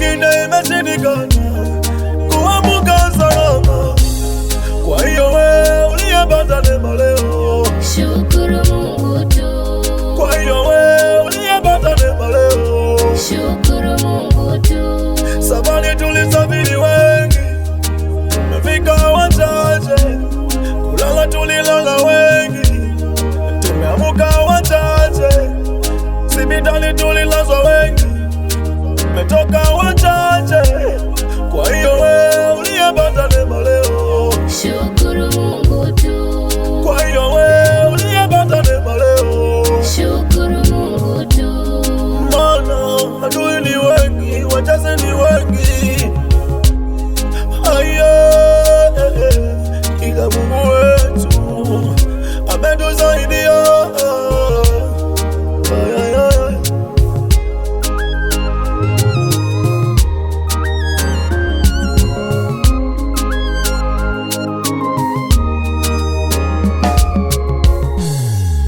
wengine imeshindikana kuamka salama. Kwa hiyo wewe uliyepata neema leo, shukuru Mungu tu. Kwa hiyo wewe uliyepata neema leo, shukuru Mungu tu. Safari tulisafiri wengi, tumefika wachache. Kulala tulilala wengi, tumeamka wachache. Sibitali tulilazwa wengi, tumetoka wachache. Kwa hiyo wewe uliyepata neema leo, shukuru Mungu tu. Kwa hiyo wewe uliyepata neema leo, shukuru Mungu tu. Maana adui ni wengi, wachache ni wengi. Ila Mungu wetu ametusaidia.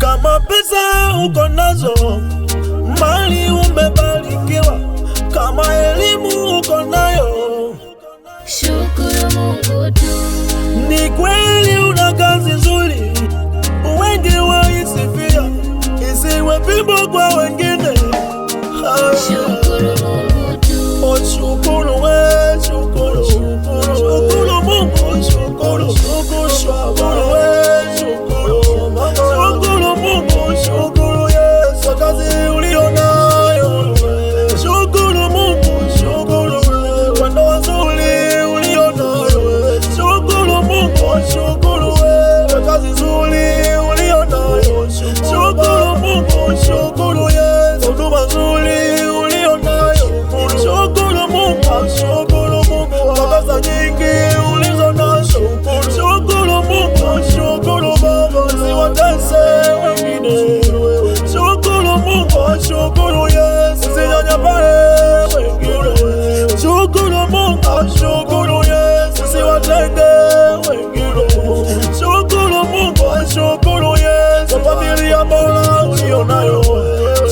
Kama pesa uko nazo, mali umebarikiwa, kama elimu uko nayo, shukuru Mungu tu. ni kweli una kazi nzuri, wengi waisifia, isiwe fimbo kwa wengine. Shukuru Mungu tu. Oh, shukuru we, shukuru, shukuru, shukuru Mungu, shukuru, shukuru, shukuru we, shukuru, shukuru Mungu, shukuru Yesu kazi ulionayo. Shukuru Mungu, shukuru kwa ndoa nzuri ulionayo. Shukuru Mungu, shukuru kwa kazi nzuri ulionayo. Shukuru Mungu, shukuru Yesu huduma nzuri ulionayo. Shukuru Mungu, shukuru Mungu kwa pesa nyingi ulizonazo. Shukuru Mungu, shukuru Baba usiwatese wengine. Shukuru Mungu, shukuru Yesu usinyanyapale wengine. Shukuru Mungu, shukuru Yesu usiwatenge wengine. Shukuru Mungu, shukuru Yesu kwa familia bora ulionayo.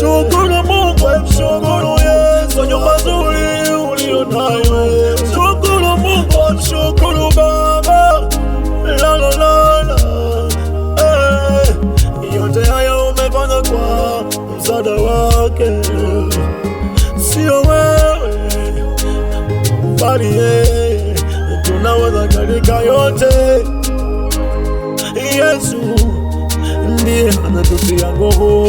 Shukuru Mungu, shukuru Yesu kwa nyumba nzuri ulionayo. Shukuru Mungu, shukuru Baba, la la la la. Yote haya umefanya kwa msaada wake, sio wewe bali yeye. Tunaweza katika yote, Yesu ndiye anatutia nguvu.